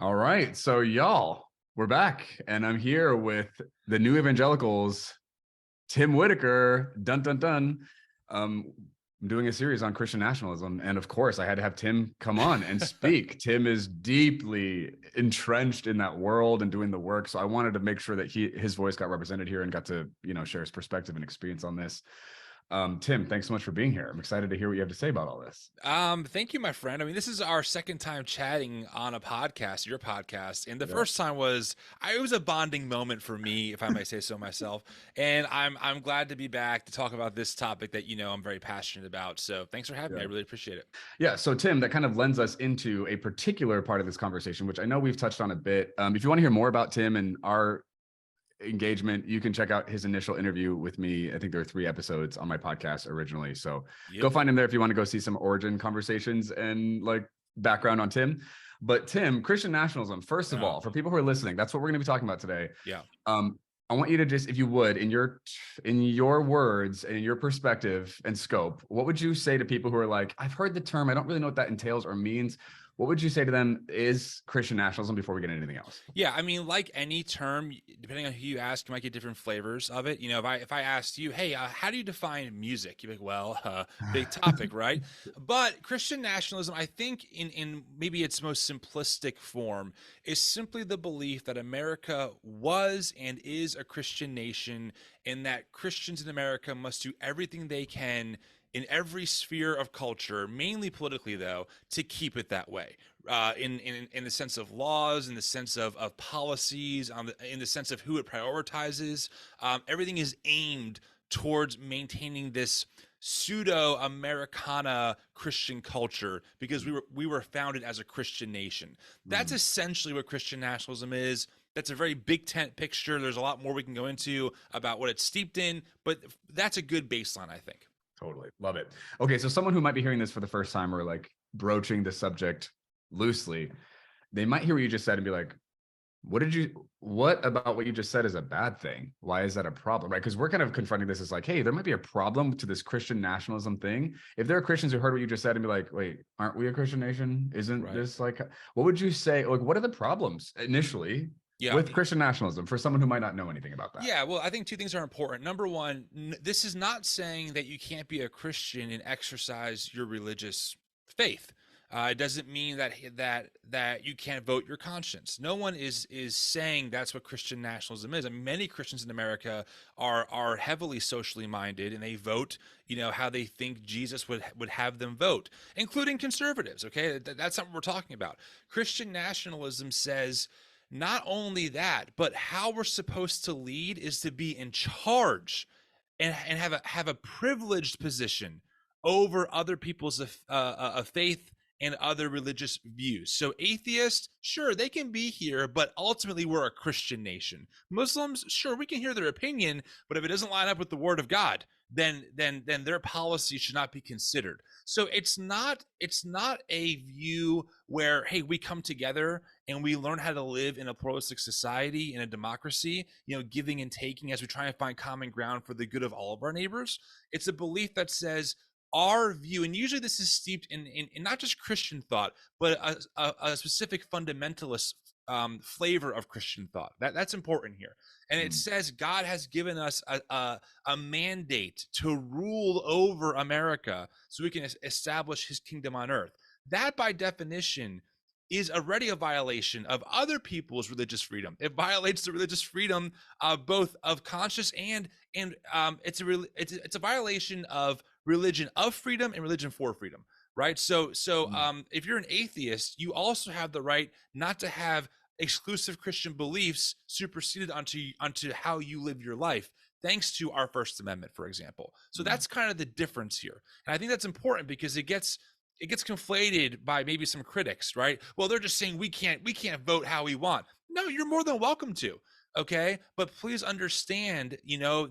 All right. So, y'all, we're back, and I'm here with the new Evangelicals, Tim Whitaker. Dun, dun, dun. I'm doing a series on Christian nationalism. And of course, I had to have Tim come on and speak. Tim is deeply entrenched in that world and doing the work. So I wanted to make sure that his voice got represented here and got to, share his perspective and experience on this. Tim, thanks so much for being here. I'm excited to hear what you have to say about all this. Thank you, my friend. I mean, this is our second time chatting on a podcast, your podcast. And the Yeah. first time it was a bonding moment for me, if I may say so myself. And I'm glad to be back to talk about this topic that, I'm very passionate about. So thanks for having me. I really appreciate it. Yeah. So, Tim, that kind of lends us into a particular part of this conversation, which I know we've touched on a bit. If you want to hear more about Tim and our engagement, you can check out his initial interview with me. I think there are 3 episodes on my podcast originally. So go find him there if you want to go see some origin conversations and like background on Tim. But Tim, Christian nationalism, first of all, for people who are listening, that's what we're going to be talking about today. Yeah. I want you to just, if you would, in your words and in your perspective and scope, what would you say to people who are like, I've heard the term, I don't really know what that entails or means. What would you say to them is Christian nationalism before we get into anything else? Yeah, I mean, like any term, depending on who you ask, you might get different flavors of it. If I asked you, hey, how do you define music? You'd be like, well, big topic, right? But Christian nationalism, I think, in maybe its most simplistic form, is simply the belief that America was and is a Christian nation, and that Christians in America must do everything they can in every sphere of culture, mainly politically though, to keep it that way. In the sense of laws, in the sense of policies, in the sense of who it prioritizes, everything is aimed towards maintaining this pseudo Americana Christian culture because we were founded as a Christian nation. That's essentially what Christian nationalism is. That's a very big tent picture. There's a lot more we can go into about what it's steeped in, but that's a good baseline, I think. Totally. Love it. Okay. So someone who might be hearing this for the first time or like broaching the subject loosely, they might hear what you just said and be like, what about what you just said is a bad thing? Why is that a problem? Right. Because we're kind of confronting this as like, hey, there might be a problem to this Christian nationalism thing. If there are Christians who heard what you just said and be like, wait, aren't we a Christian nation? Isn't this like, what would you say? Like, what are the problems initially with Christian nationalism for someone who might not know anything about that? Yeah, well, I think 2 things are important. Number one, this is not saying that you can't be a Christian and exercise your religious faith. It doesn't mean that you can't vote your conscience. No one is saying that's what Christian nationalism is. I mean, many Christians in America are heavily socially minded, and they vote, how they think Jesus would have them vote, including conservatives. Okay, that's not what we're talking about. Christian nationalism says not only that, but how we're supposed to lead is to be in charge and have a privileged position over other people's faith and other religious views. So atheists, sure, they can be here, but ultimately we're a Christian nation. Muslims, sure, we can hear their opinion, but if it doesn't line up with the word of God, then their policy should not be considered. So it's not a view where, hey, we come together and we learn how to live in a pluralistic society, in a democracy, giving and taking as we try and find common ground for the good of all of our neighbors. It's a belief that says our view, and usually this is steeped in not just Christian thought, but a specific fundamentalist flavor of Christian thought. That's important here. And it says God has given us a mandate to rule over America so we can establish his kingdom on earth. That, by definition, is already a violation of other people's religious freedom. It violates the religious freedom both of conscience and it's a violation of religion of freedom and religion for freedom, right? So if you're an atheist, you also have the right not to have exclusive Christian beliefs superseded onto how you live your life, thanks to our First Amendment, for example. So that's kind of the difference here. And I think that's important because it gets conflated by maybe some critics, right? Well, they're just saying we can't vote how we want. No, you're more than welcome to. Okay, but please understand,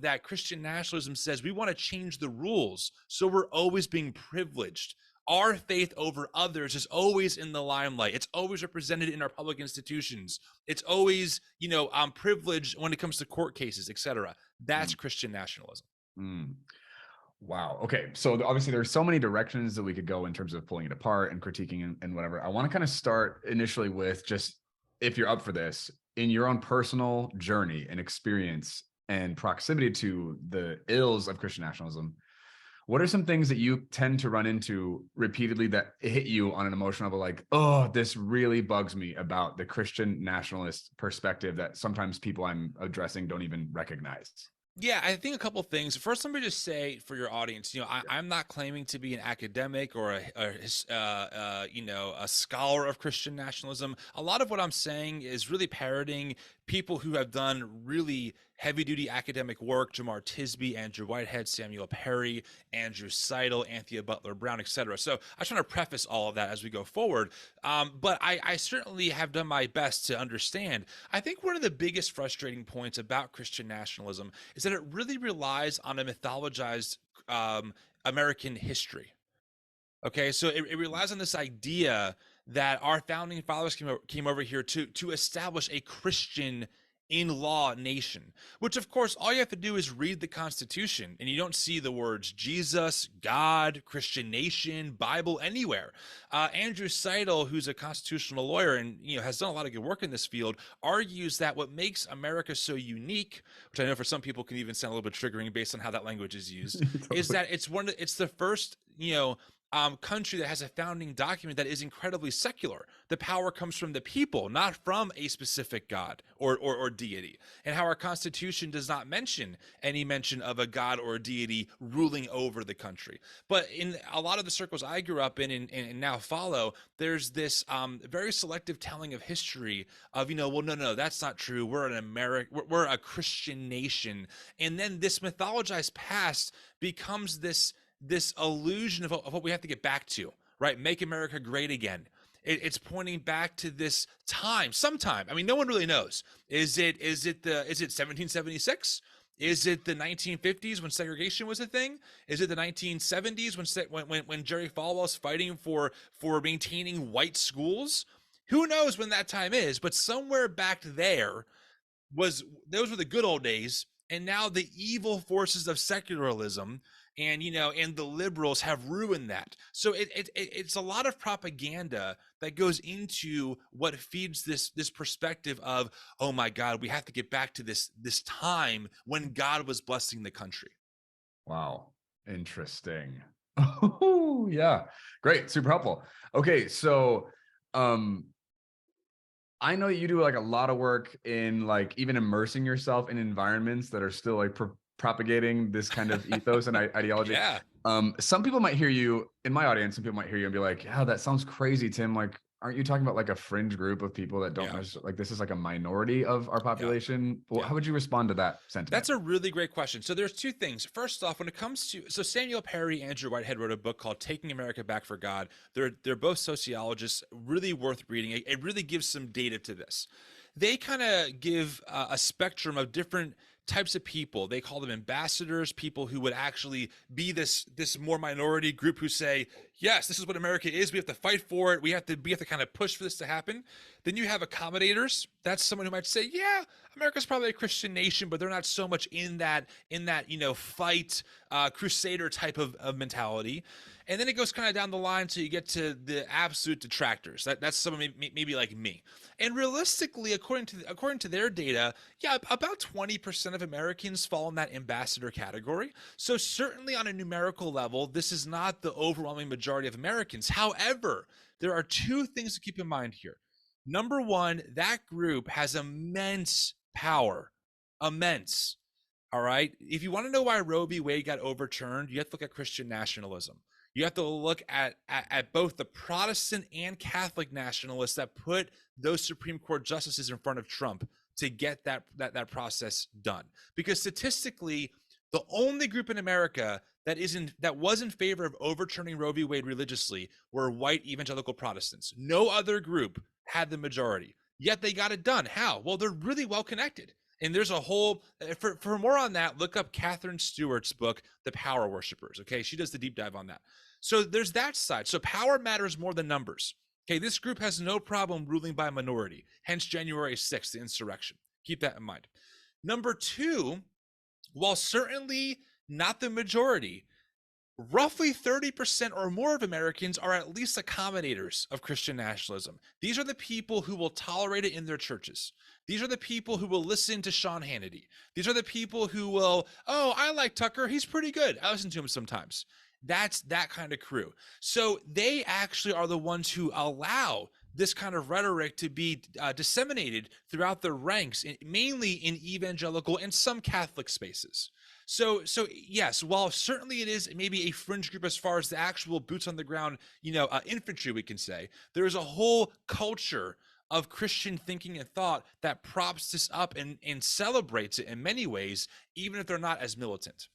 that Christian nationalism says we want to change the rules, so we're always being privileged. Our faith over others is always in the limelight. It's always represented in our public institutions. It's always, privileged when it comes to court cases, etc. That's Christian nationalism. Wow. Okay. So obviously there's so many directions that we could go in terms of pulling it apart and critiquing and whatever. I want to kind of start initially with just if you're up for this, in your own personal journey and experience and proximity to the ills of Christian nationalism, what are some things that you tend to run into repeatedly that hit you on an emotional level, like, oh, this really bugs me about the Christian nationalist perspective that sometimes people I'm addressing don't even recognize? Yeah, I think a couple things. First, let me just say for your audience, I'm not claiming to be an academic or a scholar of Christian nationalism. A lot of what I'm saying is really parroting people who have done really heavy-duty academic work: Jamar Tisby, Andrew Whitehead, Samuel Perry, Andrew Seidel, Anthea Butler Brown, etc. So I try to preface all of that as we go forward. But I certainly have done my best to understand. I think one of the biggest frustrating points about Christian nationalism is that it really relies on a mythologized American history. Okay, so it relies on this idea that our founding fathers came over here to establish a Christian in law nation, which of course all you have to do is read the Constitution and you don't see the words Jesus, God, Christian nation, Bible anywhere. Andrew Seidel, who's a constitutional lawyer and has done a lot of good work in this field, argues that what makes America so unique, which I know for some people can even sound a little bit triggering based on how that language is used, is Totally. that it's the first country that has a founding document that is incredibly secular. The power comes from the people, not from a specific God or deity. And how our Constitution does not mention any mention of a God or a deity ruling over the country. But in a lot of the circles I grew up in and now follow, there's this very selective telling of history of, well, no, that's not true. We're an we're a Christian nation. And then this mythologized past becomes this illusion of what we have to get back to, right? Make America great again. It's pointing back to this sometime. I mean, no one really knows. Is it 1776? Is it the 1950s when segregation was a thing? Is it the 1970s when Jerry Falwell's fighting for maintaining white schools? Who knows when that time is? But somewhere back there those were the good old days, and now the evil forces of secularism and the liberals have ruined that. So it's a lot of propaganda that goes into what feeds this perspective of, oh my God, we have to get back to this time when God was blessing the country. Wow. Interesting. Oh, yeah. Great. Super helpful. Okay. So, I know you do like a lot of work in like even immersing yourself in environments that are still like propagating this kind of ethos and ideology. Yeah, Some people might hear you in my audience. Some people might hear you and be like, "Yeah, that sounds crazy, Tim. Like, aren't you talking about like a fringe group of people that don't yeah, necessarily like this is like a minority of our yeah, population?" Well, yeah. how would you respond to that sentiment? That's a really great question. So there's two things. First off, when it comes to Samuel Perry, Andrew Whitehead wrote a book called Taking America Back for God. They're both sociologists, really worth reading. It really gives some data to this. They kind of give a spectrum of different types of people. They call them ambassadors, people who would actually be this more minority group who say, yes, this is what America is. We have to fight for it. We have to kind of push for this to happen. Then you have accommodators. That's someone who might say, yeah, America's probably a Christian nation, but they're not so much in that fight crusader type of mentality. And then it goes kind of down the line so you get to the absolute detractors. That's someone maybe like me. And realistically, according to their data, yeah, about 20% of Americans fall in that ambassador category. So certainly on a numerical level, this is not the overwhelming majority of Americans. However, there are two things to keep in mind here. Number one, that group has immense power. Immense. All right. If you want to know why Roe v. Wade got overturned, you have to look at Christian nationalism. You have to look at both the Protestant and Catholic nationalists that put those Supreme Court justices in front of Trump to get that process done. Because statistically, the only group in America that was in favor of overturning Roe v. Wade religiously were white evangelical Protestants. No other group had the majority. Yet they got it done. How? Well, they're really well connected. And there's a whole for more on that, look up Catherine Stewart's book, The Power Worshippers. Okay, she does the deep dive on that. So there's that side. So power matters more than numbers. Okay, this group has no problem ruling by a minority. Hence January 6th, the insurrection. Keep that in mind. Number two, while certainly not the majority, roughly 30% or more of Americans are at least accommodators of Christian nationalism. These are the people who will tolerate it in their churches. These are the people who will listen to Sean Hannity. These are the people who will, oh, I like Tucker. He's pretty good. I listen to him sometimes. That's that kind of crew. So they actually are the ones who allow this kind of rhetoric to be disseminated throughout the ranks, mainly in evangelical and some Catholic spaces. So yes, while certainly it is maybe a fringe group as far as the actual boots on the ground, infantry, we can say, there is a whole culture of Christian thinking and thought that props this up and celebrates it in many ways, even if they're not as militant.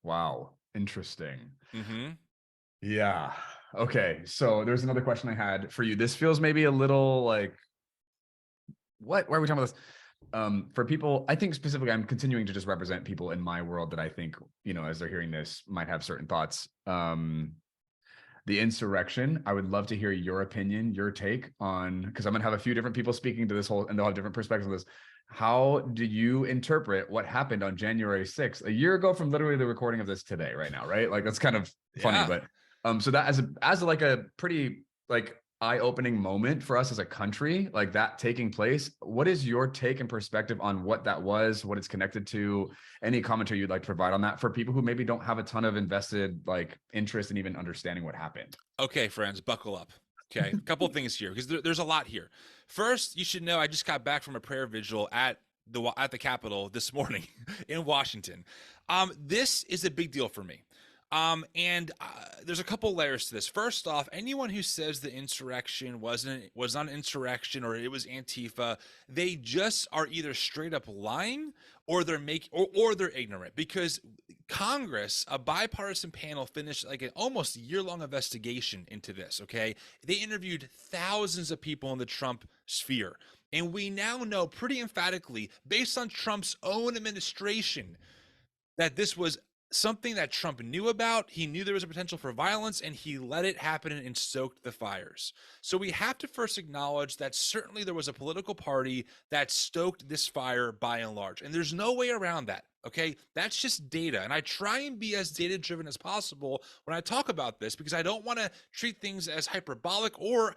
Wow. Interesting. Mm-hmm. Yeah. Okay. So there's another question I had for you. This feels maybe a little like, what? Why are we talking about this? For people, I think specifically, I'm continuing to just represent people in my world that I think, as they're hearing this, might have certain thoughts. The insurrection, I would love to hear your opinion, your take on, because I'm going to have a few different people speaking to this whole, and they'll have different perspectives on this. How do you interpret what happened on January 6th, a year ago from literally the recording of this today, right now, right? Like, that's kind of funny, Yeah. but so that as like a pretty like eye-opening moment for us as a country, like that taking place, what is your take and perspective on what that was, what it's connected to? Any commentary you'd like to provide on that for people who maybe don't have a ton of invested like interest in even understanding what happened? Okay, friends, buckle up. Okay, a couple of things here because there's a lot here. First, you should know I just got back from a prayer vigil at the Capitol this morning in Washington. This is a big deal for me. And there's a couple layers to this. First off, anyone who says the insurrection was not an insurrection or it was Antifa, they just are either straight up lying or or they're ignorant, because Congress, a bipartisan panel, finished like an almost year-long investigation into this. Okay, they interviewed thousands of people in the Trump sphere, and we now know pretty emphatically, based on Trump's own administration, that this was something that Trump knew about. He knew there was a potential for violence, and he let it happen and stoked the fires. So we have to first acknowledge that certainly there was a political party that stoked this fire by and large, and there's no way around that. Okay, that's just data, and I try and be as data driven as possible when I talk about this, because I don't want to treat things as hyperbolic or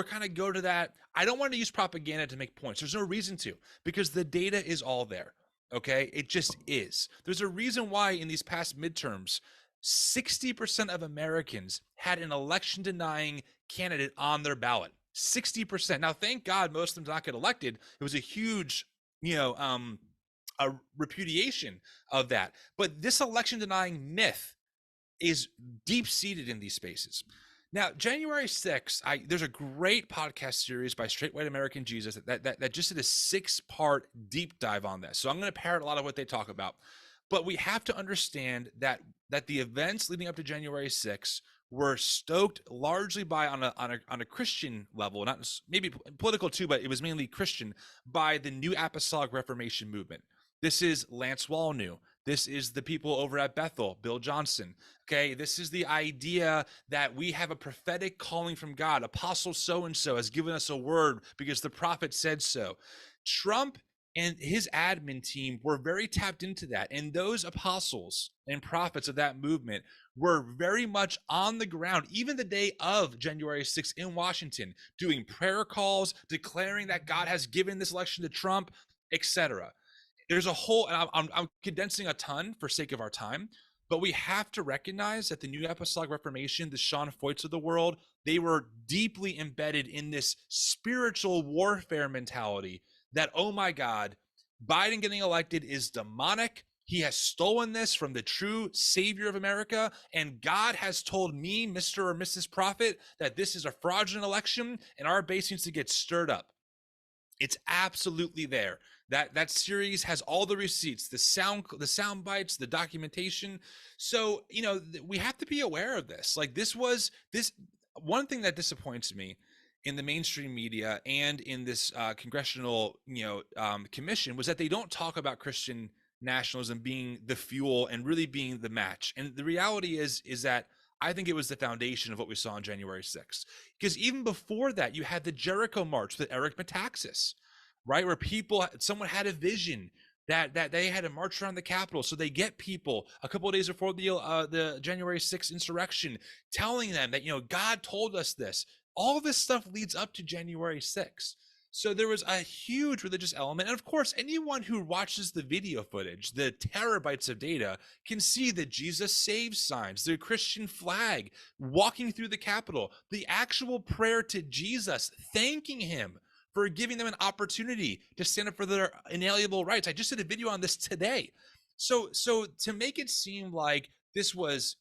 kind of go to that. I don't want to use propaganda to make points. There's no reason to, because the data is all there. Okay, it just is. There's a reason why in these past midterms, 60% of Americans had an election denying candidate on their ballot. 60%. Now, thank God most of them did not get elected. It was a huge, a repudiation of that. But this election denying myth is deep seated in these spaces. Now, January 6th, there's a great podcast series by Straight White American Jesus that just did a 6-part deep dive on this. So I'm going to parrot a lot of what they talk about. But we have to understand that the events leading up to January 6th were stoked largely on a Christian level, not maybe political too, but it was mainly Christian, by the New Apostolic Reformation movement. This is Lance Walnew. This is the people over at Bethel, Bill Johnson. Okay, this is the idea that we have a prophetic calling from God. Apostle so-and-so has given us a word because the prophet said so. Trump and his admin team were very tapped into that. And those apostles and prophets of that movement were very much on the ground, even the day of January 6th in Washington, doing prayer calls, declaring that God has given this election to Trump, etc. There's a whole, and I'm condensing a ton for sake of our time, but we have to recognize that the New Apostolic Reformation, the Sean Foyts of the world, they were deeply embedded in this spiritual warfare mentality that, oh my God, Biden getting elected is demonic. He has stolen this from the true savior of America, and God has told me, Mr. or Mrs. Prophet, that this is a fraudulent election, and our base needs to get stirred up. It's absolutely there. That series has all the receipts, the sound bites, the documentation. So, we have to be aware of this. Like, this one thing that disappoints me in the mainstream media and in this congressional, commission, was that they don't talk about Christian nationalism being the fuel and really being the match. And the reality is that I think it was the foundation of what we saw on January 6th. Because even before that, you had the Jericho March with Eric Metaxas, right? Where someone had a vision that they had to march around the Capitol. So they get people a couple of days before the January 6th insurrection, telling them that, God told us this. All this stuff leads up to January 6th. So there was a huge religious element. And of course, anyone who watches the video footage, the terabytes of data, can see the Jesus saves signs, the Christian flag walking through the Capitol, the actual prayer to Jesus, thanking him for giving them an opportunity to stand up for their inalienable rights. I just did a video on this today. So to make it seem like this was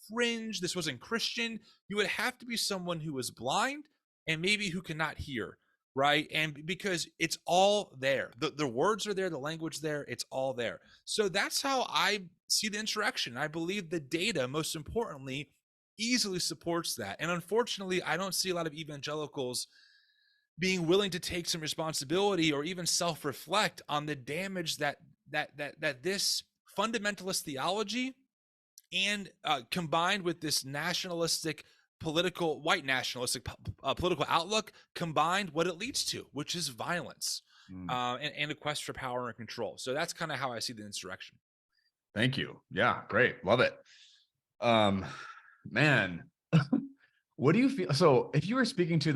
fringe, this wasn't Christian, you would have to be someone who was blind and maybe who cannot hear, right? And because it's all there, the words are there, the language there, it's all there. So that's how I see the insurrection. I believe the data, most importantly, easily supports that. And unfortunately, I don't see a lot of evangelicals being willing to take some responsibility or even self-reflect on the damage that this fundamentalist theology and combined with this nationalistic white nationalistic political outlook, combined what it leads to, which is violence and a quest for power and control. So that's kind of how I see the insurrection. Thank you. Yeah, great. Love it. Man, what do you feel? So if you were speaking to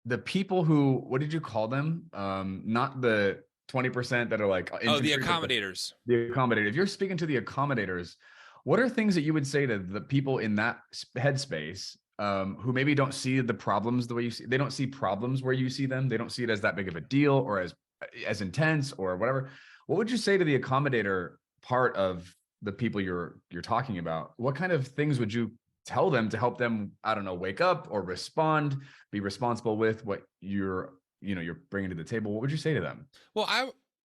the people who, what did you call them? Not the 20% that are like the accommodators. The accommodator. If you're speaking to the accommodators, what are things that you would say to the people in that headspace who maybe don't see the problems the way you see? They don't see problems where you see them. They don't see it as that big of a deal or as intense or whatever. What would you say to the accommodator part of the people you're talking about? What kind of things would you tell them to help them, I don't know, wake up or respond, be responsible with what you're bringing to the table? What would you say to them? Well,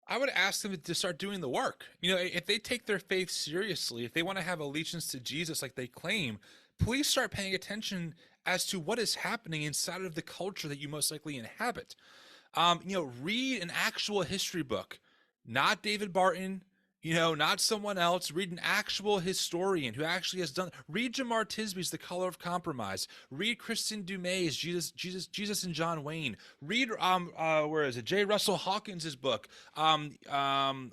I would ask them to start doing the work. If they take their faith seriously, if they want to have allegiance to Jesus like they claim, please start paying attention as to what is happening inside of the culture that you most likely inhabit. Read an actual history book, not David Barton, not someone else. Read an actual historian who actually has done. Read Jamar Tisby's The Color of Compromise. Read Kristen Dumay's Jesus and John Wayne. Read where is it? J. Russell Hawkins's book. Wow, I'm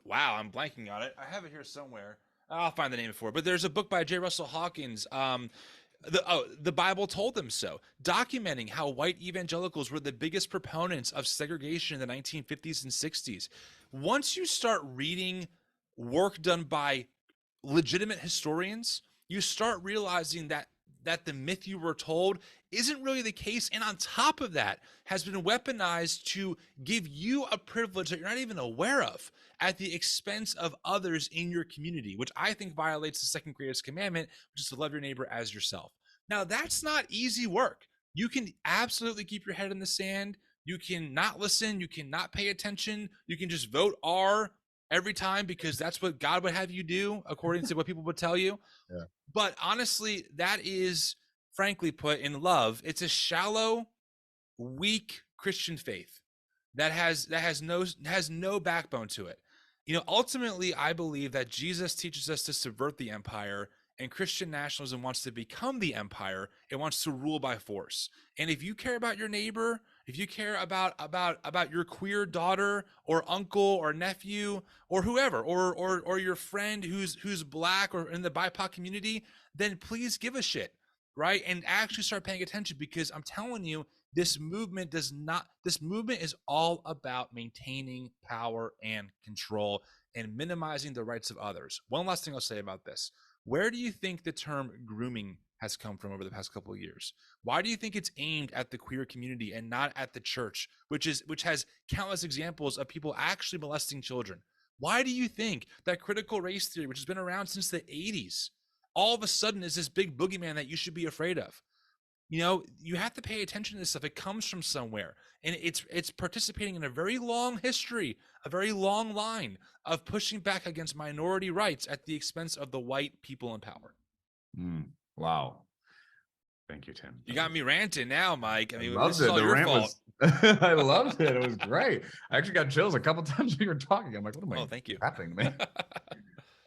blanking on it. I have it here somewhere. I'll find the name for it. But there's a book by J. Russell Hawkins. The Bible told them so, documenting how white evangelicals were the biggest proponents of segregation in the 1950s and 60s. Once you start reading work done by legitimate historians, you start realizing that the myth you were told isn't really the case, and on top of that has been weaponized to give you a privilege that you're not even aware of at the expense of others in your community, which I think violates the second greatest commandment, which is to love your neighbor as yourself. Now, that's not easy work. You can absolutely keep your head in the sand. You can not listen. You can not pay attention. You can just vote R every time because that's what God would have you do, according to what people would tell you. Yeah. But honestly, that is, frankly put, in love, it's a shallow, weak Christian faith that has no backbone to it. Ultimately, I believe that Jesus teaches us to subvert the empire, and Christian nationalism wants to become the empire. It wants to rule by force. And if you care about your neighbor, if you care about your queer daughter or uncle or nephew or whoever, or your friend who's black or in the BIPOC community, then please give a shit, right? And actually start paying attention, because I'm telling you, this movement is all about maintaining power and control and minimizing the rights of others. One last thing I'll say about this. Where do you think the term grooming has come from over the past couple of years? Why do you think it's aimed at the queer community and not at the church, which has countless examples of people actually molesting children? Why do you think that critical race theory, which has been around since the 80s, all of a sudden is this big boogeyman that you should be afraid of? You have to pay attention to this stuff. It comes from somewhere, and it's participating in a very long history, a very long line of pushing back against minority rights at the expense of the white people in power. Wow. Thank you, Tim. You got me ranting now, Mike. I mean, this is all your fault. I loved it. It was great. I actually got chills a couple times when you were talking. I'm like, what am I thank you. happening, man?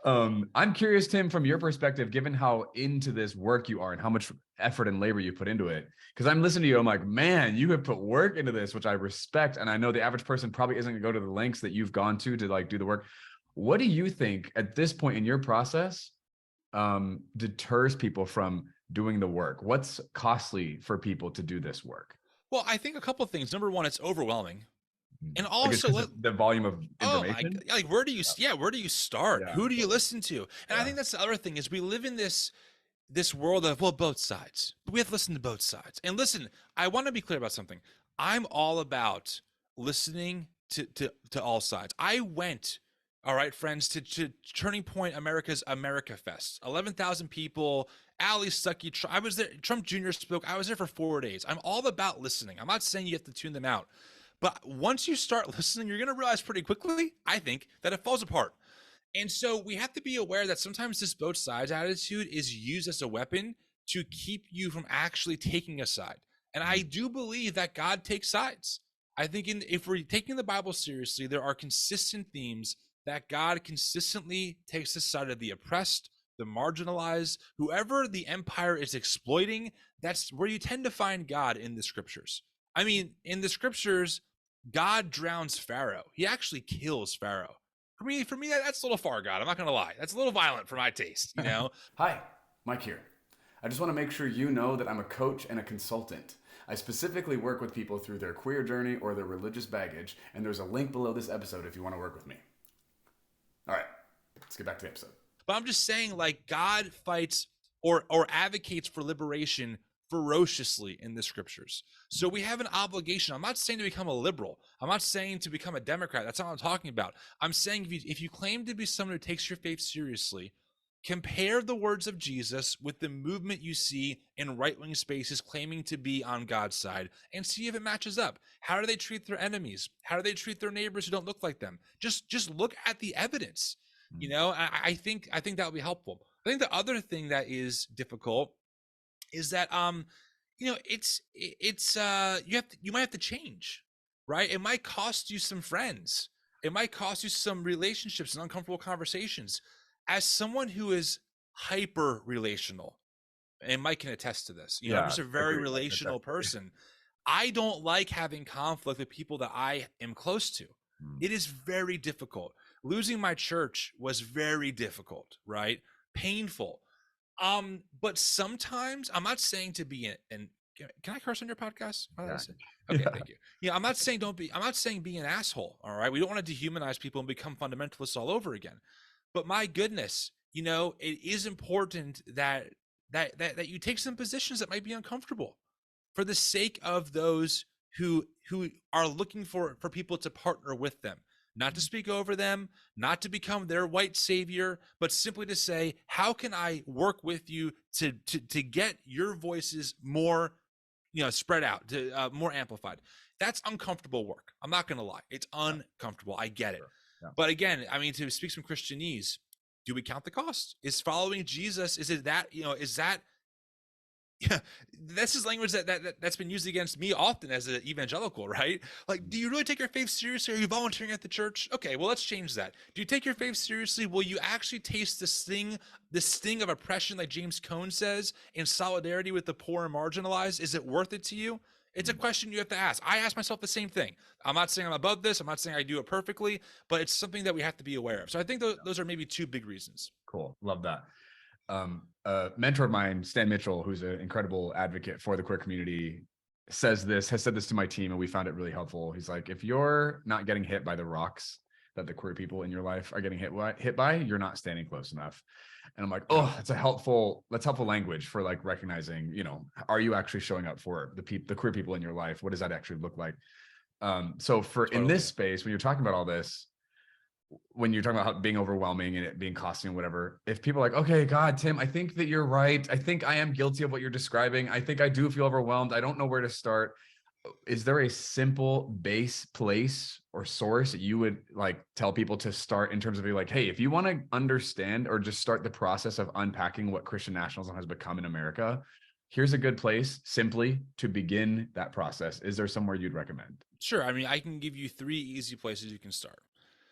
I'm curious, Tim, from your perspective, given how into this work you are and how much effort and labor you put into it, because I'm listening to you, I'm like, man, you have put work into this, which I respect. And I know the average person probably isn't going to go to the lengths that you've gone to like do the work. What do you think at this point in your process deters people from doing the work? What's costly for people to do this work? Well, I think a couple of things. Number one, it's overwhelming. And Like it's also, because of the volume of oh my, information. like where do you start? Yeah, Who do you totally. listen to? And I Yeah. think that's the other thing is we live in this world of, well, both sides. But we have to listen to both sides. And listen, I want to be clear about something. I'm all about listening to all sides. I went, all right, friends, to Turning Point America's America Fest. 11,000 people. Ali Stuckey. I was there. Trump Jr. spoke. I was there for 4 days. I'm all about listening. I'm not saying you have to tune them out. But once you start listening, you're going to realize pretty quickly, I think, that it falls apart. And so we have to be aware that sometimes this both sides attitude is used as a weapon to keep you from actually taking a side. And I do believe that God takes sides. I think if we're taking the Bible seriously, there are consistent themes that God consistently takes the side of the oppressed, the marginalized, whoever the empire is exploiting. That's where you tend to find God in the scriptures. I mean, in the scriptures, God drowns Pharaoh. He actually kills Pharaoh. For me, that's a little far, God. I'm not gonna lie. That's a little violent for my taste, you know. Hi, Mike here. I just want to make sure you know that I'm a coach and a consultant. I specifically work with people through their queer journey or their religious baggage, and there's a link below this episode if you want to work with me. All right, let's get back to the episode. But I'm just saying, like, God fights or advocates for liberation ferociously in the scriptures. So we have an obligation. I'm not saying to become a liberal. I'm not saying to become a Democrat. That's not what I'm talking about. I'm saying if you claim to be someone who takes your faith seriously, compare the words of Jesus with the movement you see in right-wing spaces claiming to be on God's side and see if it matches up. How do they treat their enemies? How do they treat their neighbors who don't look like them? Just look at the evidence. You know, I think that would be helpful. I think the other thing that is difficult is that you might have to change, right? It might cost you some friends. It might cost you some relationships and uncomfortable conversations. As someone who is hyper relational, and Mike can attest to this, I'm Yeah, just a very agreed. relational person. I don't like having conflict with people that I am close to. It is very difficult. Losing my church was very difficult, right? Painful. But sometimes I'm not saying to be an can I curse on your podcast? Yeah. Okay, Yeah. thank you. Yeah, I'm not saying be an asshole. All right. We don't want to dehumanize people and become fundamentalists all over again. But my goodness, it is important that you take some positions that might be uncomfortable for the sake of those who are looking for people to partner with them, not to speak over them, not to become their white savior, but simply to say, how can I work with you to get your voices more spread out, to more amplified? That's uncomfortable work. I'm not going to lie. It's uncomfortable. I get it. Yeah. But again, I mean, to speak some Christianese, do we count the cost? Is following Jesus, is it that, is that, yeah, this is language that's been used against me often as an evangelical, right? Like, do you really take your faith seriously? Are you volunteering at the church? Okay, well, let's change that. Do you take your faith seriously? Will you actually taste the sting of oppression, like James Cone says, in solidarity with the poor and marginalized? Is it worth it to you? It's a question you have to ask. I ask myself the same thing. I'm not saying I'm above this. I'm not saying I do it perfectly, but it's something that we have to be aware of. So I think those are maybe two big reasons. Cool. Love that. A mentor of mine, Stan Mitchell, who's an incredible advocate for the queer community, has said this to my team, and we found it really helpful. He's like, if you're not getting hit by the rocks that the queer people in your life are getting hit by, you're not standing close enough. And I'm like, oh, that's helpful language for like recognizing, are you actually showing up for the queer people in your life? What does that actually look like? So in this space, when you're talking about all this, when you're talking about how being overwhelming and it being costly and whatever, if people are like, okay, God, Tim, I think that you're right. I think I am guilty of what you're describing. I think I do feel overwhelmed. I don't know where to start. Is there a simple base place or source that you would like tell people to start in terms of like, hey, if you want to understand or just start the process of unpacking what Christian nationalism has become in America, here's a good place simply to begin that process. Is there somewhere you'd recommend? Sure. I mean, I can give you 3 easy places you can start.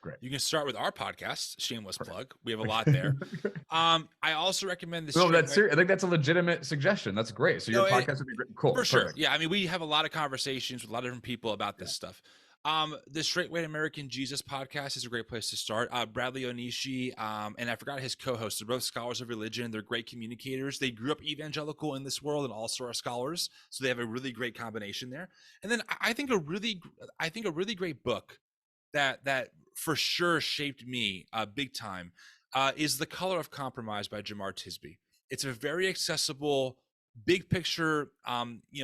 Great. You can start with our podcast, shameless plug. We have a lot there. Perfect. I also recommend the No, straight that's way. serious. I think that's a legitimate suggestion. That's great. So your No, podcast would be great. Cool. for sure. Perfect. Yeah. I mean, we have a lot of conversations with a lot of different people about this stuff. The Straight White American Jesus podcast is a great place to start. Bradley Onishi, and I forgot his co-hosts. They're both scholars of religion. They're great communicators. They grew up evangelical in this world and also are scholars. So they have a really great combination there. And then I think a really great book that for sure shaped me big time is The Color of Compromise by Jamar Tisby. It's a very accessible, big picture,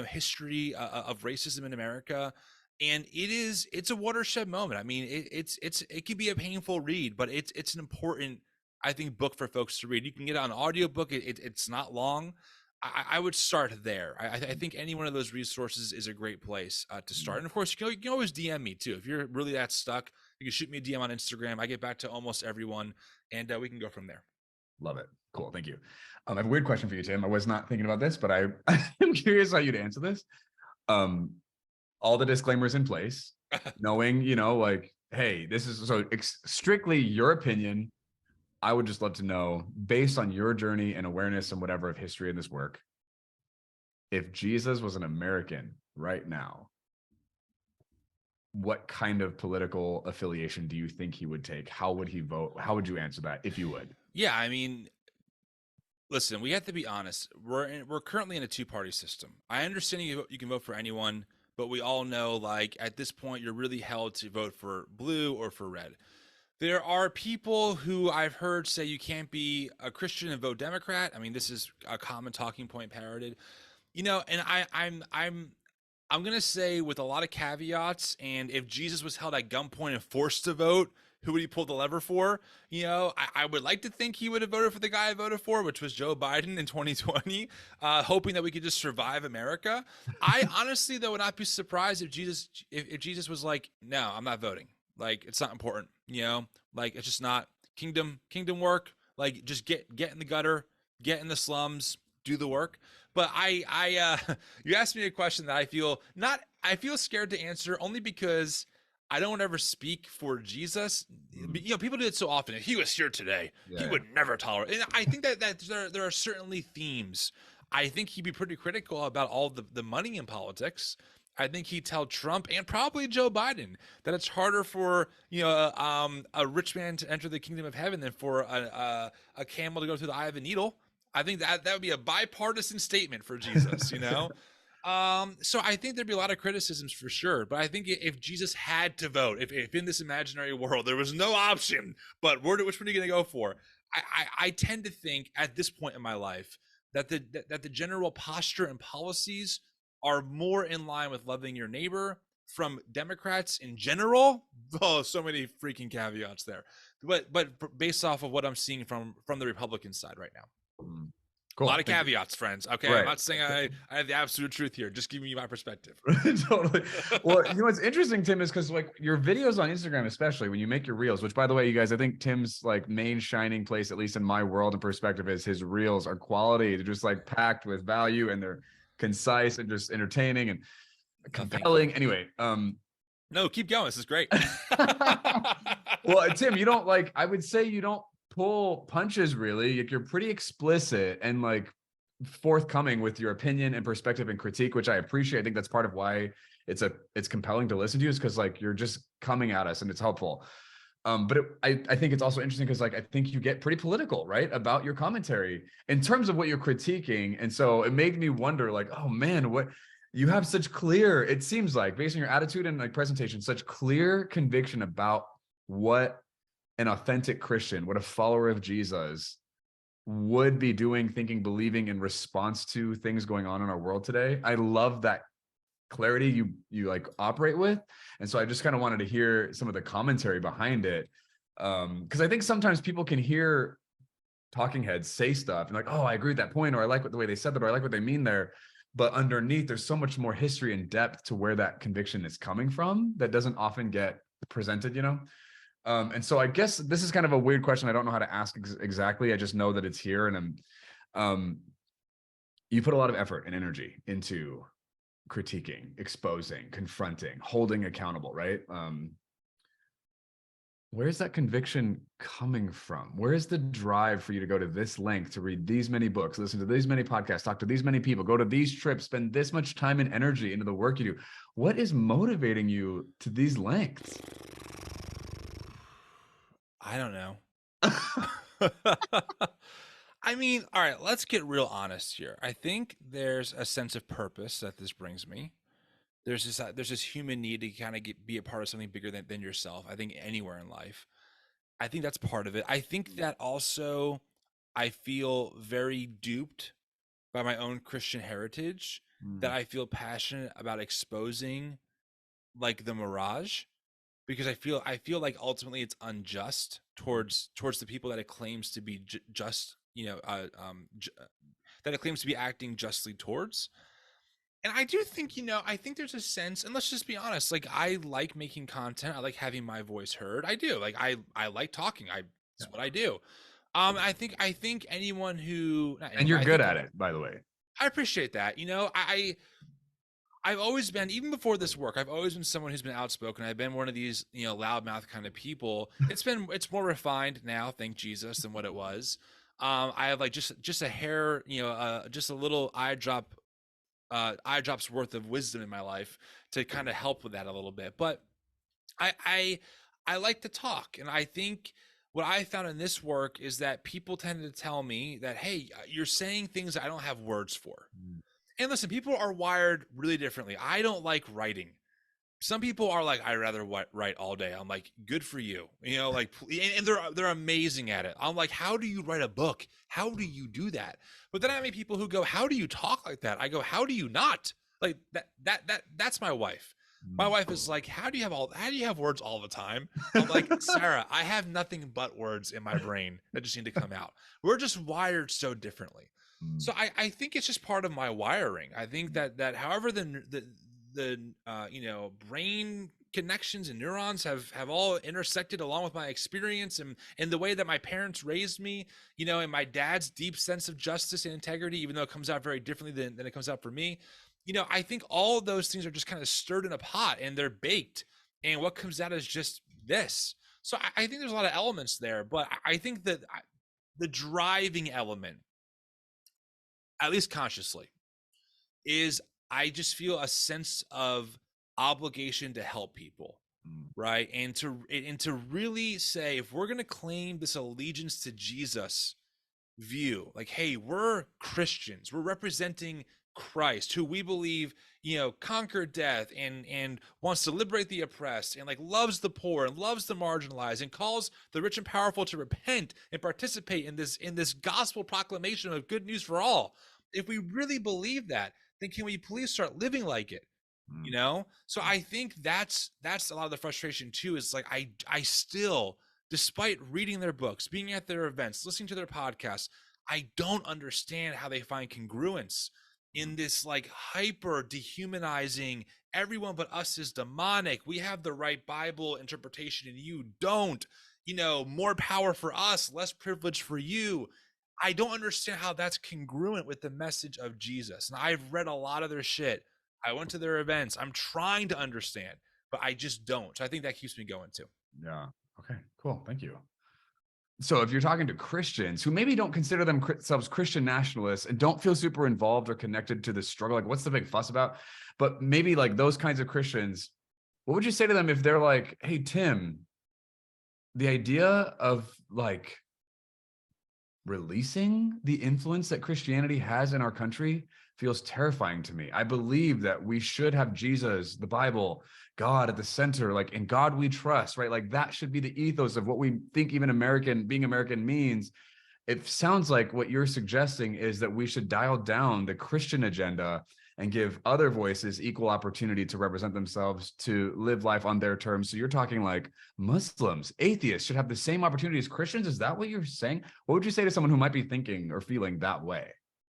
history of racism in America, and it's a watershed moment. I mean, it can be a painful read, but it's an important, I think, book for folks to read. You can get it on audiobook. It's not long. I would start there. I think any one of those resources is a great place to start. And of course, you can always DM me too. If you're really that stuck, you can shoot me a DM on Instagram. I get back to almost everyone, and we can go from there. Love it. Cool. Thank you. I have a weird question for you, Tim. I was not thinking about this, but I'm curious how you'd answer this. All the disclaimers in place, knowing, like, hey, this is so strictly your opinion. I would just love to know, based on your journey and awareness and whatever of history in this work, if Jesus was an American right now, what kind of political affiliation do you think he would take? How would he vote? How would you answer that if you would? Yeah, I mean, listen, we have to be honest. We're currently in a two-party system. I understand you can vote for anyone, but we all know, like, at this point, you're really held to vote for blue or for red. There are people who I've heard say you can't be a Christian and vote Democrat. I mean, this is a common talking point parroted, and I'm gonna say, with a lot of caveats, and if Jesus was held at gunpoint and forced to vote, who would he pull the lever for? I would like to think he would have voted for the guy I voted for, which was Joe Biden in 2020, hoping that we could just survive America. I honestly, though, would not be surprised if Jesus was like, no, I'm not voting. Like, it's not important, like, it's just not kingdom work. Like, just get in the gutter, get in the slums, do the work. But you asked me a question that I feel scared to answer, only because I don't ever speak for Jesus. People do it so often. If he was here today, he would never tolerate. And I think that there are certainly themes. I think he'd be pretty critical about all the money in politics. I think he'd tell Trump and probably Joe Biden that it's harder for a rich man to enter the kingdom of heaven than for a camel to go through the eye of a needle. I think that would be a bipartisan statement for Jesus, So I think there'd be a lot of criticisms for sure. But I think if Jesus had to vote, if in this imaginary world there was no option, but which one are you going to go for? I tend to think at this point in my life that the general posture and policies are more in line with loving your neighbor from Democrats in general. Oh, so many freaking caveats there. But based off of what I'm seeing from the Republican side right now. Cool. A lot of caveats, friends. Okay, right. I'm not saying I have the absolute truth here. Just giving you my perspective. Totally. Well, what's interesting, Tim, is because like your videos on Instagram, especially when you make your reels, which, by the way, you guys, I think Tim's like main shining place, at least in my world and perspective, is his reels are quality. They're just like packed with value, and they're concise and just entertaining and compelling. Anyway, no, keep going. This is great. Well, Tim, you don't I would say you don't pull punches really. You're pretty explicit and like forthcoming with your opinion and perspective and critique, which I appreciate. I think that's part of why it's compelling to listen to, is because like you're just coming at us and it's helpful. But I think it's also interesting because like I think you get pretty political, right, about your commentary in terms of what you're critiquing. And so it made me wonder, like, oh man, what you have such clear, it seems like, based on your attitude and like presentation, such clear conviction about what an authentic Christian, what a follower of Jesus would be doing, thinking, believing in response to things going on in our world today. I love that clarity you like operate with. And so I just kind of wanted to hear some of the commentary behind it. Because I think sometimes people can hear talking heads say stuff and like, oh, I agree with that point, or I like the way they said that, or I like what they mean there. But underneath, there's so much more history and depth to where that conviction is coming from that doesn't often get presented, and so I guess this is kind of a weird question. I don't know how to ask exactly. I just know that it's here, and you put a lot of effort and energy into critiquing, exposing, confronting, holding accountable, right? Where's that conviction coming from? Where is the drive for you to go to this length to read these many books, listen to these many podcasts, talk to these many people, go to these trips, spend this much time and energy into the work you do? What is motivating you to these lengths? I don't know. I mean, all right, let's get real honest here. I think there's a sense of purpose that this brings me. There's this human need to kind of be a part of something bigger than yourself. I think anywhere in life. I think that's part of it. I think that also I feel very duped by my own Christian heritage, that I feel passionate about exposing like the mirage, because I feel like ultimately it's unjust towards the people that it claims to be just, that it claims to be acting justly towards. And I do think, I think there's a sense, and let's just be honest, like I like making content. I like having my voice heard. I do. Like I like talking. It's what I do. I think anyone who, not And anyone, you're but I good think at it, by the way. I appreciate that. I've always been, even before this work, I've always been someone who's been outspoken. I've been one of these, loudmouth kind of people. It's more refined now, thank Jesus, than what it was. I have like just a hair, just a little eye drops worth of wisdom in my life to kind of help with that a little bit. But I, I I like to talk, and I think what I found in this work is that people tend to tell me that, hey, you're saying things I don't have words for. And listen, people are wired really differently. I don't like writing. Some people are like, I rather write all day. I'm like, good for you. Like, and they're amazing at it. I'm like, how do you write a book? How do you do that? But then I meet people who go, how do you talk like that? I go, how do you not? Like that's my wife. My wife is like, how do you have words all the time? I'm like, Sarah, I have nothing but words in my brain that just need to come out. We're just wired so differently. So I think it's just part of my wiring. I think that however the brain connections and neurons have all intersected along with my experience and the way that my parents raised me, and my dad's deep sense of justice and integrity, even though it comes out very differently than it comes out for me. I think all of those things are just kind of stirred in a pot and they're baked, and what comes out is just this. So I think there's a lot of elements there, but I think that the driving element, at least consciously, is I just feel a sense of obligation to help people, right? And to really say, if we're going to claim this allegiance to Jesus view, like, hey, we're Christians, we're representing Christ, who we believe, conquered death and wants to liberate the oppressed, and like loves the poor and loves the marginalized, and calls the rich and powerful to repent and participate in this gospel proclamation of good news for all. If we really believe that, then can we please start living like it? So I think that's a lot of the frustration too, is like I still, despite reading their books, being at their events, listening to their podcasts, I don't understand how they find congruence in this like hyper dehumanizing, everyone but us is demonic, we have the right Bible interpretation and you don't, more power for us, less privilege for you. I don't understand how that's congruent with the message of Jesus. And I've read a lot of their shit. I went to their events. I'm trying to understand, but I just don't. So I think that keeps me going too. Yeah. Okay, cool. Thank you. So if you're talking to Christians who maybe don't consider themselves Christian nationalists and don't feel super involved or connected to the struggle, like what's the big fuss about? But maybe like those kinds of Christians, what would you say to them if they're like, hey, Tim, the idea of like releasing the influence that Christianity has in our country feels terrifying to me. I believe that we should have Jesus, the Bible, God at the center, like in God we trust, right? Like that should be the ethos of what we think even being American means. It sounds like what you're suggesting is that we should dial down the Christian agenda and give other voices equal opportunity to represent themselves, to live life on their terms. So you're talking like Muslims, atheists should have the same opportunity as Christians. Is that what you're saying? What would you say to someone who might be thinking or feeling that way?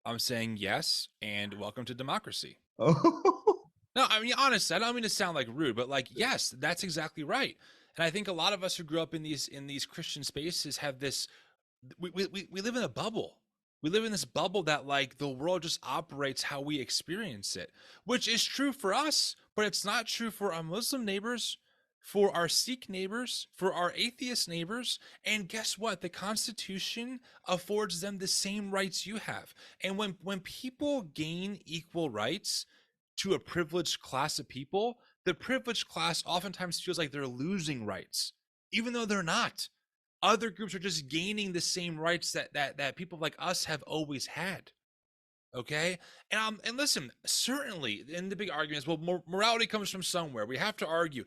I'm saying yes, and welcome to democracy. Oh, No, I mean, honestly, I don't mean to sound like rude, but like, yes, that's exactly right. And I think a lot of us who grew up in these Christian spaces have this. We live in a bubble. We live in this bubble that like the world just operates how we experience it, which is true for us, but it's not true for our Muslim neighbors. for our Sikh neighbors, for our atheist neighbors. And guess what? The Constitution affords them the same rights you have. And when people gain equal rights to a privileged class of people, the privileged class oftentimes feels like they're losing rights, even though they're not. Other groups are just gaining the same rights that people like us have always had. Okay, and listen, certainly, in the big arguments, well, morality comes from somewhere. We have to argue.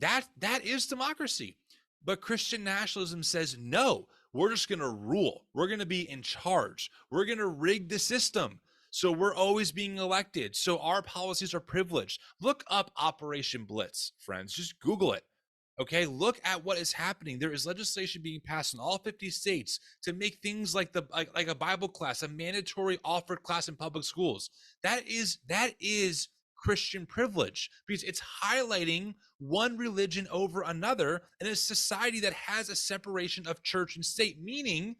That is democracy, but Christian nationalism says no. We're just going to rule. We're going to be in charge. We're going to rig the system. So we're always being elected. So our policies are privileged. Look up Operation Blitz, friends. Just Google it. Okay, look at what is happening. There is legislation being passed in all 50 states to make things like like a Bible class, a mandatory offered class in public schools. That is Christian privilege, because it's highlighting one religion over another in a society that has a separation of church and state, meaning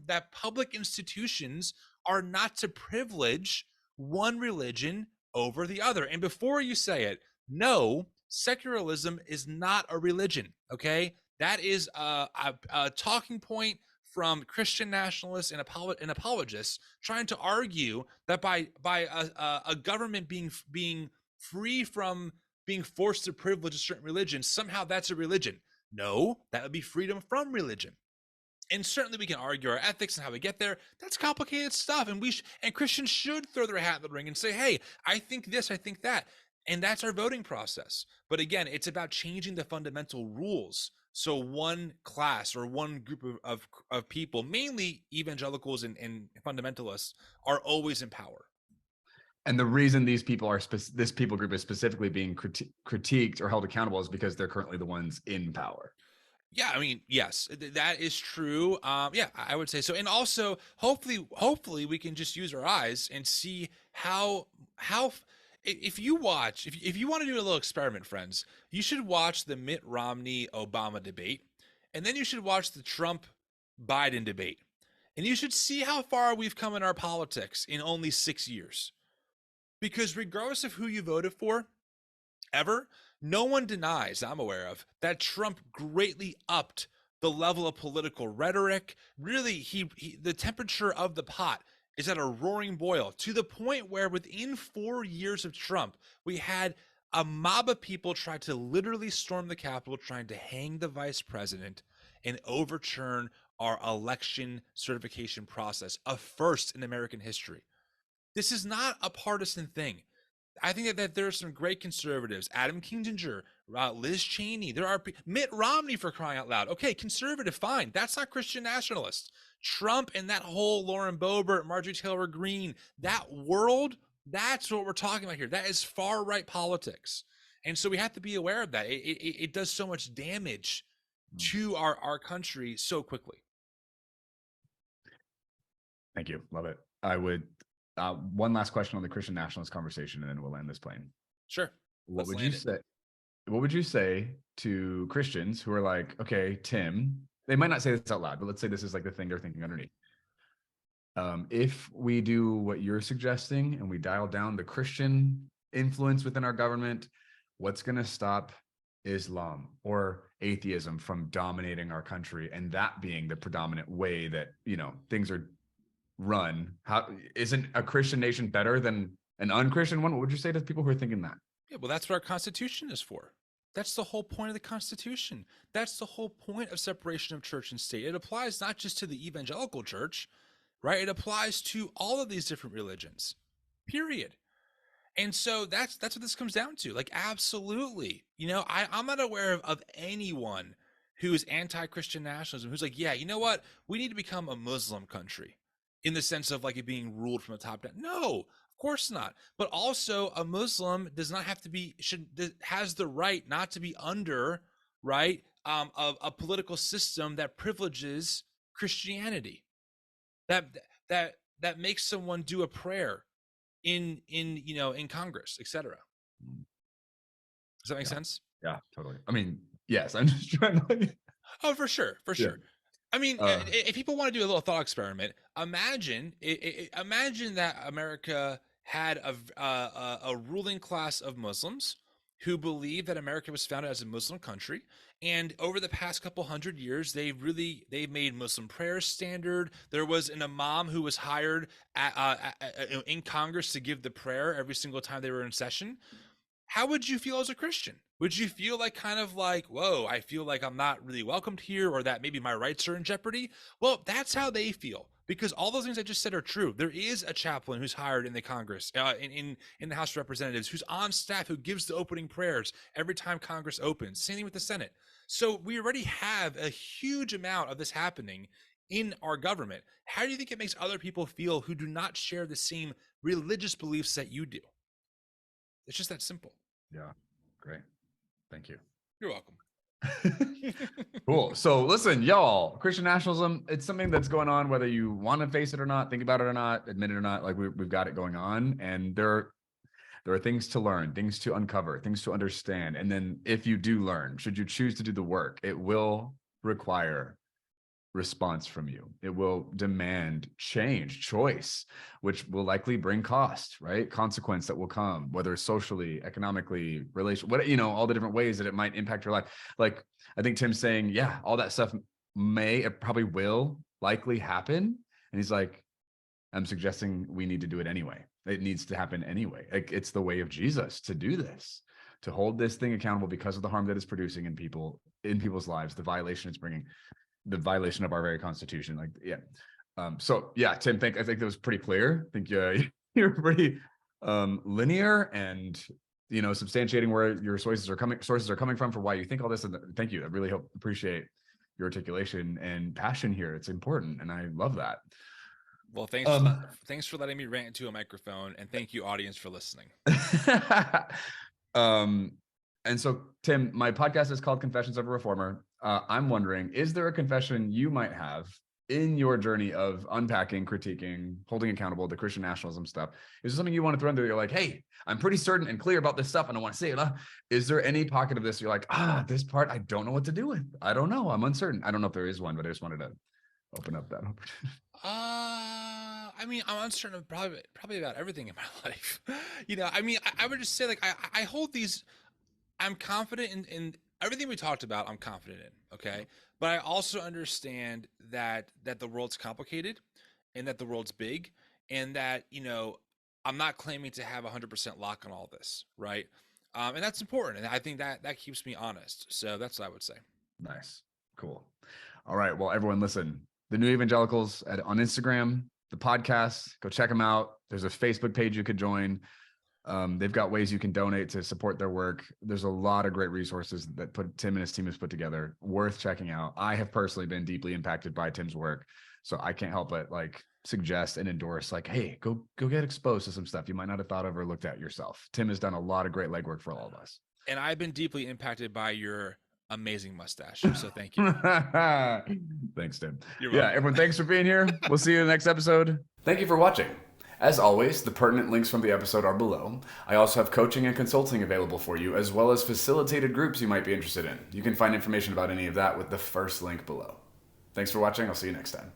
that public institutions are not to privilege one religion over the other. And before you say it, no, secularism is not a religion. Okay, that is a talking point from Christian nationalists and apologists trying to argue that by a government being free from being forced to privilege a certain religion, somehow that's a religion. No, that would be freedom from religion. And certainly we can argue our ethics and how we get there. That's complicated stuff, and and Christians should throw their hat in the ring and say, hey, I think this, I think that. And that's our voting process. But again, it's about changing the fundamental rules so one class or one group of people, mainly evangelicals and fundamentalists, are always in power. And the reason these people are this people group is specifically being critiqued or held accountable is because they're currently the ones in power. Yeah, I mean, yes, that is true. Yeah, I would say so. And also, hopefully, we can just use our eyes and see how if you watch, if you want to do a little experiment, friends, you should watch the Mitt Romney Obama debate, and then you should watch the Trump Biden debate, and you should see how far we've come in our politics in only 6 years. Because regardless of who you voted for, ever, no one denies, I'm aware of, that Trump greatly upped the level of political rhetoric. Really, the temperature of the pot is at a roaring boil, to the point where within 4 years of Trump, we had a mob of people try to literally storm the Capitol, trying to hang the vice president and overturn our election certification process, a first in American history. This is not a partisan thing. I think that there are some great conservatives, Adam Kinzinger, Liz Cheney. There are Mitt Romney, for crying out loud. Okay, conservative, fine. That's not Christian nationalist. Trump and that whole Lauren Boebert, Marjorie Taylor Greene, that world, that's what we're talking about here. That is far right politics. And so we have to be aware of that. It does so much damage to our country so quickly. Thank you. Love it. I would one last question on the Christian nationalist conversation, and then we'll end this plane. Sure. What would you say? What would you say to Christians who are like, okay, Tim, they might not say this out loud, but let's say this is like the thing they're thinking underneath. If we do what you're suggesting and we dial down the Christian influence within our government, what's going to stop Islam or atheism from dominating our country and that being the predominant way that, things are run? How isn't a Christian nation better than an unchristian one? What would you say to people who are thinking that? Yeah, well, that's what our Constitution is for. That's the whole point of the Constitution. That's the whole point of separation of church and state. It applies not just to the evangelical church, right? It applies to all of these different religions, period. And so that's what this comes down to. Like, absolutely. I'm not aware of anyone who is anti-Christian nationalism who's like, yeah, you know what? We need to become a Muslim country in the sense of like it being ruled from the top down. No, of course not. But also, a Muslim does not have to be, has the right not to be under, right, a political system that privileges Christianity, that makes someone do a prayer in Congress, etc. Does that make sense? Yeah, totally. I mean, yes, I'm just trying to. Oh, for sure. I mean, if people want to do a little thought experiment, imagine that America had a ruling class of Muslims who believe that America was founded as a Muslim country. And over the past couple hundred years, they've made Muslim prayers standard. There was an imam who was hired in Congress to give the prayer every single time they were in session. How would you feel as a Christian? Would you feel like kind of like, whoa, I feel like I'm not really welcomed here, or that maybe my rights are in jeopardy? Well, that's how they feel, because all those things I just said are true. There is a chaplain who's hired in the Congress, in the House of Representatives, who's on staff, who gives the opening prayers every time Congress opens. Same thing with the Senate. So we already have a huge amount of this happening in our government. How do you think it makes other people feel who do not share the same religious beliefs that you do? It's just that simple. Yeah. Great. Thank you. You're welcome. Cool. So listen, y'all, Christian nationalism, it's something that's going on, whether you want to face it or not, think about it or not, admit it or not. Like we've got it going on, and there are things to learn, things to uncover, things to understand. And then if you do learn, should you choose to do the work, it will require response from you. It will demand change, choice, which will likely bring cost, right? Consequence that will come, whether socially, economically, all the different ways that it might impact your life. Like, I think Tim's saying, yeah, all that stuff it probably will likely happen. And he's like, I'm suggesting we need to do it anyway. It needs to happen anyway. Like, it's the way of Jesus to do this, to hold this thing accountable because of the harm that it's producing in people's lives, the violation it's bringing, the violation of our very Constitution. Like, yeah. So yeah, Tim, I think that was pretty clear. I think you're pretty linear and, substantiating where your sources are coming from for why you think all this. And thank you. I really appreciate your articulation and passion here. It's important. And I love that. Well, thanks for letting me rant into a microphone, and thank you, audience, for listening. And so, Tim, my podcast is called Confessions of a Reformer. I'm wondering, is there a confession you might have in your journey of unpacking, critiquing, holding accountable the Christian nationalism stuff? Is there something you want to throw in there? You're like, hey, I'm pretty certain and clear about this stuff, and I want to say it. Is there any pocket of this you're like, this part I don't know what to do with? I don't know. I'm uncertain. I don't know if there is one, but I just wanted to open up that opportunity. I mean, I'm uncertain of probably about everything in my life. I would just say, like, I hold these. I'm confident in everything we talked about. I'm confident in, okay? But I also understand that the world's complicated, and that the world's big, and that, I'm not claiming to have 100% lock on all this, right? And that's important, and I think that keeps me honest. So that's what I would say. Nice. Cool. All right. Well, everyone, listen. The New Evangelicals on Instagram, the podcast, go check them out. There's a Facebook page you could join. They've got ways you can donate to support their work. There's a lot of great resources that Tim and his team has put together, worth checking out. I have personally been deeply impacted by Tim's work, so I can't help but suggest and endorse, hey, go get exposed to some stuff you might not have thought of or looked at yourself. Tim has done a lot of great legwork for all of us. And I've been deeply impacted by your amazing mustache, so thank you. Thanks, Tim. Yeah, everyone, thanks for being here. We'll see you in the next episode. Thank you for watching. As always, the pertinent links from the episode are below. I also have coaching and consulting available for you, as well as facilitated groups you might be interested in. You can find information about any of that with the first link below. Thanks for watching. I'll see you next time.